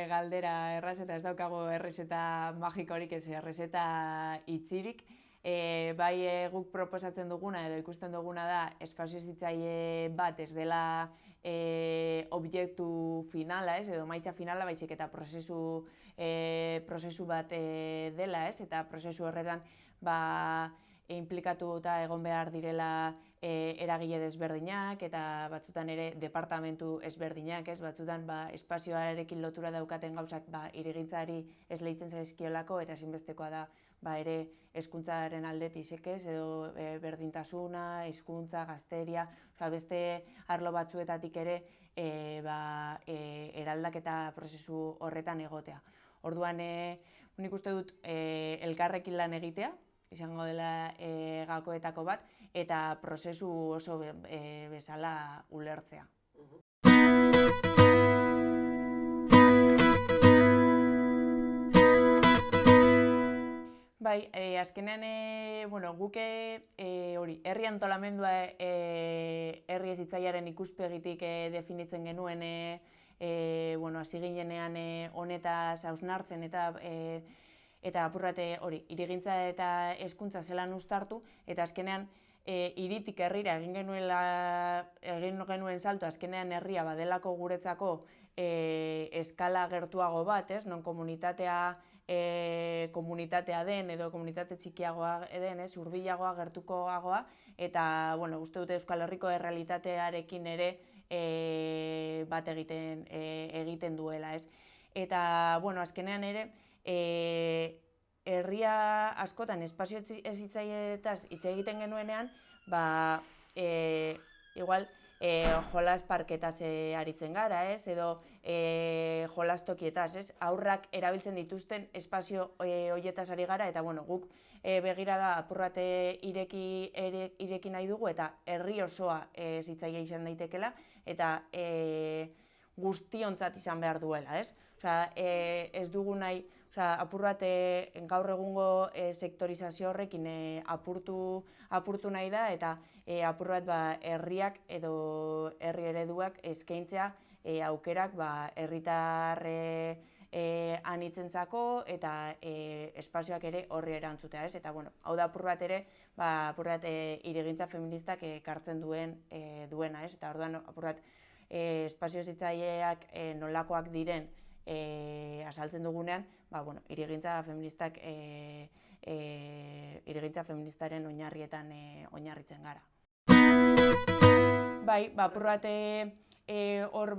galdera errazeta, ez daukago errezeta magikorik, ez errezeta itzirik. Bai guk proposatzen duguna edo ikusten duguna da espazio hezitzaile bat ez dela objektu finala, edo emaitza finala, baizik eta prozesu bat dela, eta prozesu horretan inplikatuta egon behar direla eragile desberdinak eta batzutan ere departamentu ezberdinak, batzutan espazioarekin lotura daukaten gauzak hirigintzari esleitzen zaizkiolako eta ezinbestekoa da ere hezkuntzaren aldetik edo berdintasuna, hizkuntza, gazteria, beste arlo batzuetatik ere eraldaketa prozesu horretan egotea. Orduan, nik uste dut elkarrekin lan egitea, izango dela gakoetako bat, eta prozesu oso bezala ulertzea. Bai, azkenean guk herri antolamendua herri hezitzailearen ikuspegitik definitzen genuen hasi ginenean honetaz hausnartzen eta apurrate hirigintza eta hezkuntza zelan uztartu, eta azkenean hiritik herrira egin genuen salto, azkenean herria badelako guretzako eskala gertuago bat, non komunitatea den edo komunitate txikiagoa den, hurbilagoa, gertukoagoa, eta uste dute Euskal Herriko errealitatearekin ere bat egiten duela. Eta azkenean ere, herria askotan espazio hezitzaileetaz hitz egiten genuenean, igual jolas parketaz aritzen gara, edo jolastokietaz, aurrak erabiltzen dituzten espazio horietaz ari gara, eta guk begirada apurrate ireki nahi dugu, eta herri osoa hezitzailea izan daitekela, eta guztiontzat izan behar duela, ez dugu nahi, apurrate gaur egungo sektorizazio horrekin apurtu nahi da, eta apurrat herriak edo herri ereduak eskaintzea aukerak herritar anitzentzako eta espazioak ere horri erantzutea, eta hau da apurrat ere hirigintza feministak ekartzen duena, eta orduan apurrat espazio hezitzaileak nolakoak diren azaltzen dugunean, hirigintza feministaren oinarrietan oinarritzen gara. Bai, apurrate hor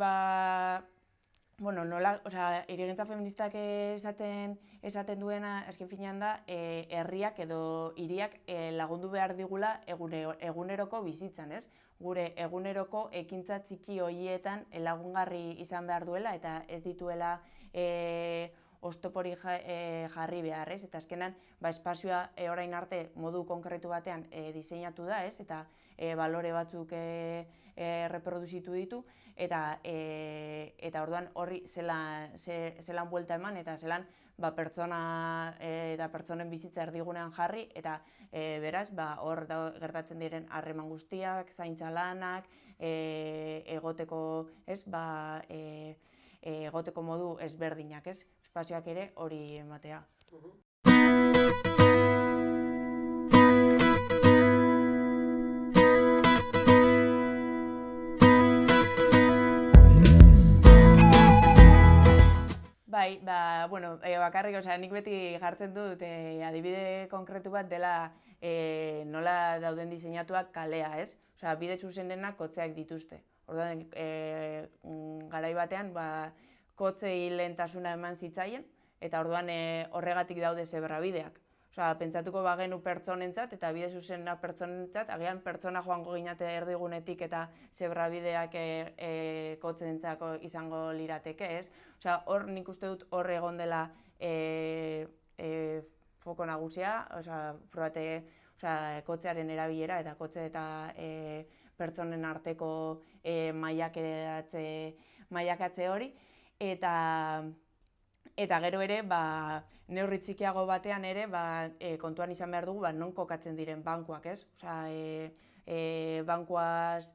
hirigintza feministak esaten duena azken finean da herriak edo hiriak lagundu behar digula eguneroko bizitzan, gure eguneroko ekintza txiki horietan lagungarri izan behar duela eta ez dituela oztopori jarri behar, eta azkenan espazioa orain arte modu konkretu batean diseinatu da, eta balore batzuk reproduzitu ditu, eta orduan horri zelan buelta eman, eta zelan pertsona eta pertsonen bizitza erdigunean jarri, eta beraz hor gertatzen diren harreman guztiak, zaintza lanak, egoteko modu ezberdinak, espazioak ere hori ematea. Bai, bakarrik, nik beti jartzen dut adibide konkretu bat dela nola dauden diseinatuak kalea, bide zuzenenak kotxeak dituzte. Orduan, garai batean, kotxei lehentasuna eman zitzaien, eta orduan horregatik daude zebrabideak. Pentsatuko bagenu pertsonentzat eta bide zuzena pertsonentzat, agian pertsona joango ginate erdigunetik eta zebrabideak kotxeentzako izango lirateke, hor nik uste dut hor egon dela foko nagusia, kotxearen erabilera eta kotxe eta pertsonen arteko mailakatze hori, eta gero ere, neurri txikiago batean ere, kontuan izan behar dugu, non kokatzen diren bankuak, bankuaz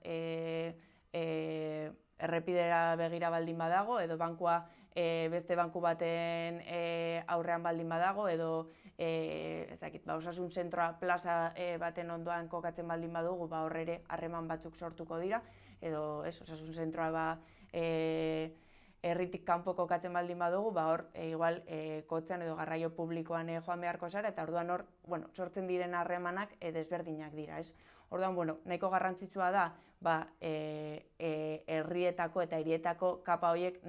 errepidera begira baldin badago, edo bankua beste banku baten aurrean baldin badago, edo ez dakit, osasun zentroa plaza baten ondoan kokatzen baldin badugu, hor ere harreman batzuk sortuko dira, edo osasun zentroa herritik kanpo kokatzen baldin badugu, hor igual kotxean edo garraio publikoan joan beharko zara, eta orduan hor sortzen diren harremanak desberdinak dira, ez? Orduan, nahiko garrantzitsua da, herrietako eta hirietako kapa horiek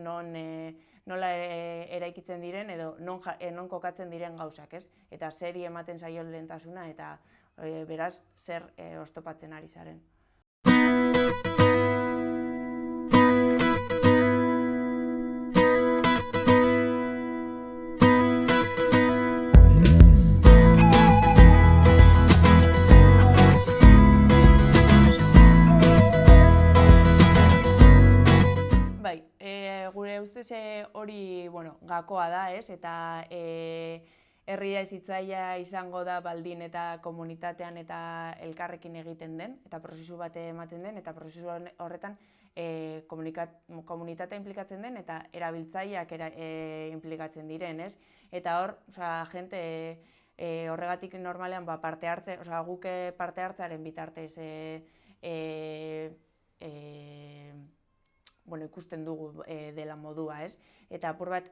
nola eraikitzen diren edo non kokatzen diren gauzak, ez? Eta zeri ematen zaion lehentasuna eta beraz zer oztopatzen ari zaren. Gure ustez hori gakoa da, ez? Eta herria ezitzaia izango da baldin eta komunitatean eta elkarrekin egiten den, eta prozesu bat ematen den, eta prozesu horretan komunitatea implikatzen den, eta erabiltzaileak implikatzen diren, ez? Eta hor, jente horregatik normalean parte hartze, guk parte hartzearen bitartez ikusten dugu dela modua, ez? Eta apur bat,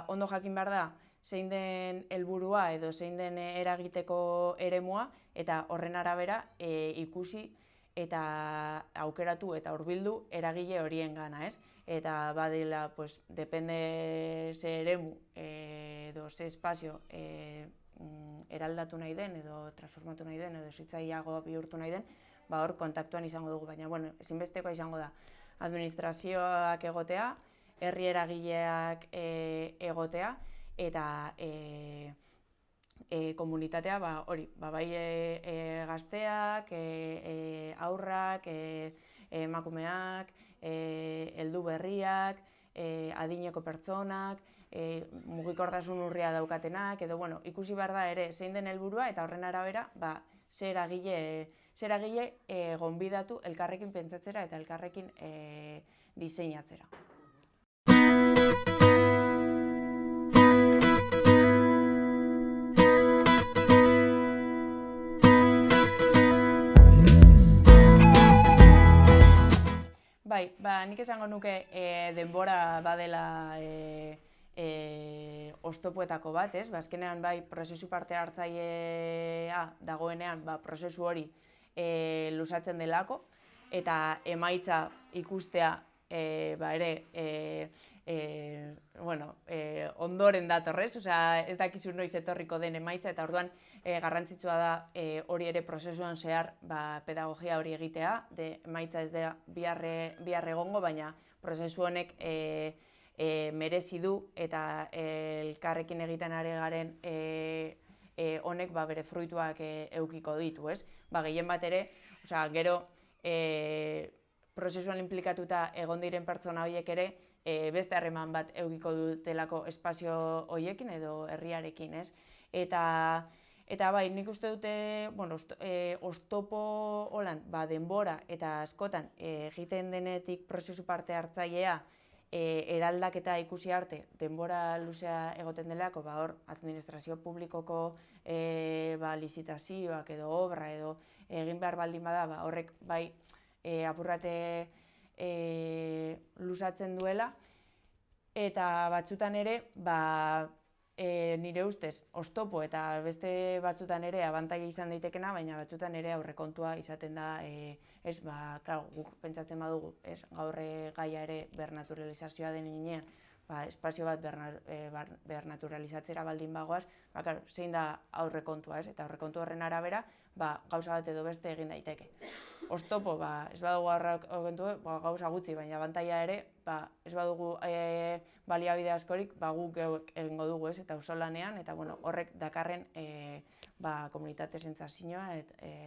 ondo jakin behar da, zein den helburua edo zein den eragiteko eremua, eta horren arabera ikusi eta aukeratu eta hurbildu eragile horien gana, ez? Eta badela, depende ze eremu edo ze espazio eraldatu nahi den edo transformatu nahi den edo zitzaileago bihurtu nahi den, hor kontaktuan izango dugu, baina ezinbestekoa izango da administrazioak egotea, herri eragileak egotea, eta komunitatea, hori, bai gazteak, haurrak, emakumeak, heldu berriak, adineko pertsonak, mugikortasun urria daukatenak, edo ikusi behar da ere zein den helburua eta horren arabera zer eragile gonbidatu elkarrekin pentsatzera eta elkarrekin diseinatzera. Bai, nik esango nuke denbora badela oztopoetako bat, ez? Azkenean prozesu parte hartzailea dagoenean prozesu hori luzatzen delako, eta emaitza ikustea ere ondoren datorrez, ez dakizu noiz etorriko den emaitza, eta orduan garrantzitsua da hori ere prozesuan zehar pedagogia hori egitea, emaitza ez da bihar egongo, baina prozesu honek merezi du eta elkarrekin egiten ari garen honek bere fruituak edukiko ditu, ez? Gehien bat ere, gero prozesuan implikatuta egon diren pertsona horiek ere beste harreman bat edukiko dutelako espazio horiekin edo herriarekin, ez? Eta nik uste dute oztopo holan denbora eta askotan egiten denetik prozesu parte hartzailea eraldaketa ikusi arte denbora luzea egoten delako, hor administrazio publikoko lizitazioak edo obra edo egin behar baldin bada, horrek apurrate luzatzen duela, eta batzutan ere nire ustez oztopo eta beste batzutan ere abantaila izan daitekena, baina batzutan ere aurrekontua izaten da, guk pentsatzen badugu, gaur gaia ere bernaturalizazioa den inean, espazio bat bernaturalizatzera baldin bagoaz, zein da aurrekontua, eta aurrekontu horren arabera, gauza bat edo beste egin daiteke. Oztopo, ez badugu aurrekontu, gauza gutxi, baina abantaila ere, ez badugu baliabide askorik, guk egingo dugu, eta auzolanean, eta horrek dakarren komunitate sentsazioa,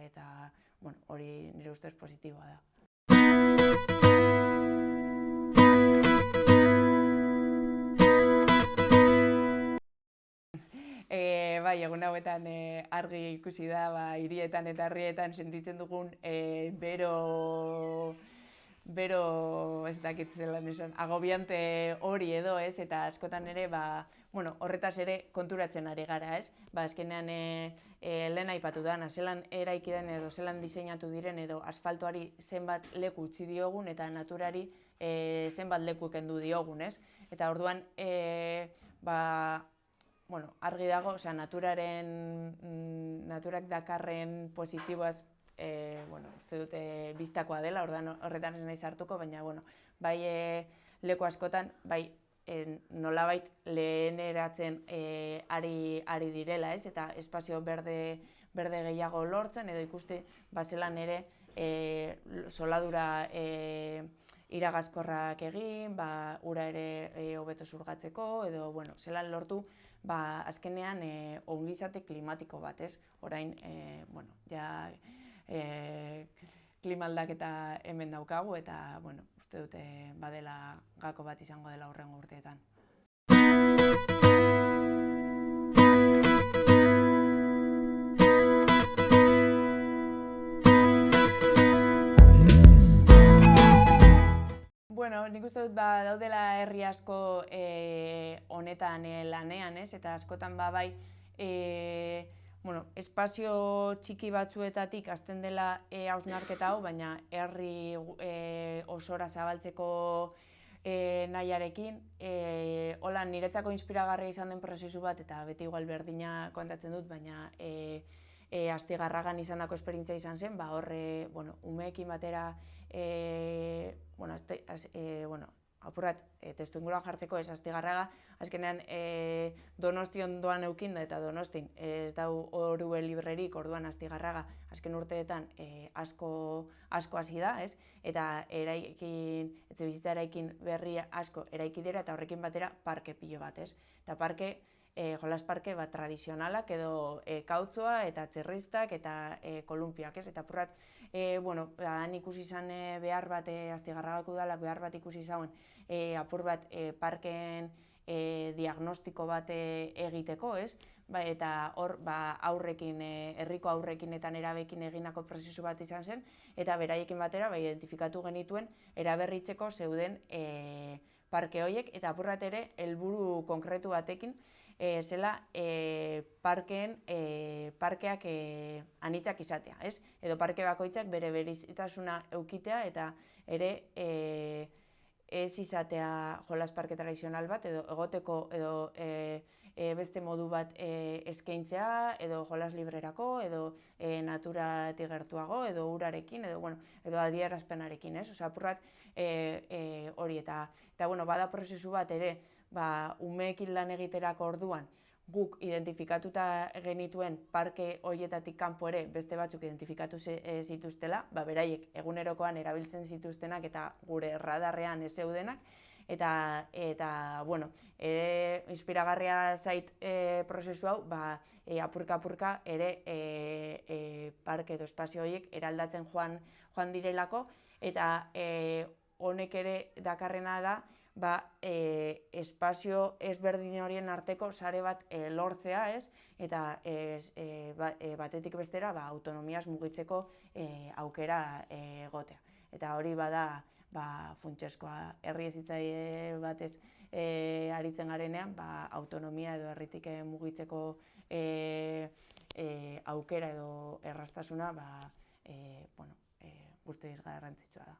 eta hori nire ustez positiboa da. Egun hauetan argi ikusi da, hirietan eta herrietan sentitzen dugun bero bero ez dakit zelan esan, agobiante hori edo, ez, eta askotan ere, horretaz ere konturatzen ari gara, ez? Azkenean lehen aipatu dana, zelan eraiki den edo zelan diseinatu diren edo asfaltoari zenbat leku utzi diogun eta naturari zenbat leku kendu diogun, ez? Eta orduan, argi dago, naturak dakarren positiboaz uste dute biztakoa dela, horretan ez nahi sartuko, baina, bai leku askotan, bai nolabait leheneratzen ari direla, ez? Eta espazio berde gehiago lortzen, edo ikuste, zelan ere soladura iragazkorrak egin, ura ere hobeto zurgatzeko, edo, zelan lortu, azkenean ongizate klimatiko bat, ez? Orain, klima aldaketa hemen daukagu eta, uste dute badela gako bat izango dela hurrengo urteetan. Nik uste dut daudela herri asko honetan lanean, ez? Eta askotan bai, espazio txiki batzuetatik hasten dela hausnarketa hau, baina herri osora zabaltzeko nahiarekin. Hola, niretzako inspiragarria izan den prozesu bat, eta beti igual berdina kontatzen dut, baina Astigarragan izandako esperientzia izan zen, horre, umeekin batera, apurat, testuinguruan jartzeko ez Astigarraga, azkenean Donosti ondoan eukinda eta Donostin ez dau orue librerik, orduan Astigarraga azken urteetan asko hasi da, ez? Eta etxebizitza eraikin berri asko eraiki dira eta horrekin batera parke pilo bat, ez? Eta parke, jolas parke tradizionalak edo kautzua eta txerristak eta kolumpiak, ez? Eta apurrat, han ikusi izan behar bat, Astigarragako udalak behar bat ikusi izan apur bat parken diagnostiko bat egiteko, ez? Eta hor, herriko aurrekin eta nerabeekin eginako prozesu bat izan zen, eta beraiekin batera identifikatu genituen eraberritzeko zeuden parke horiek, eta apur bat ere helburu konkretu batekin, zela parkeak anitzak izatea, ez? Edo parke bakoitzak bere berezitasuna eukitea eta ere ez izatea jolas parke tradizional bat edo egoteko edo beste modu bat eskaintzea edo jolas librerako edo naturatik gertuago edo urarekin edo adierazpenarekin, ez? Osa, apurrat hori eta bada prozesu bat ere umeekin lan egiterako orduan guk identifikatuta genituen parke horietatik kanpo ere beste batzuk identifikatu zituztela, beraiek egunerokoan erabiltzen zituztenak eta gure radarrean ez zeudenak, eta inspiragarria zait prozesu hau, apurka ere parke edo espazio horiek eraldatzen joan direlako, eta honek ere dakarrena da espazio ezberdin horien arteko sare bat lortzea, ez? Eta batetik bestera autonomiaz mugitzeko aukera egotea. Eta hori bada funtsezkoa herri hezitzaile batez aritzen garenean, autonomia edo herritik mugitzeko aukera edo erraztasuna guztiz garrantzitsua da.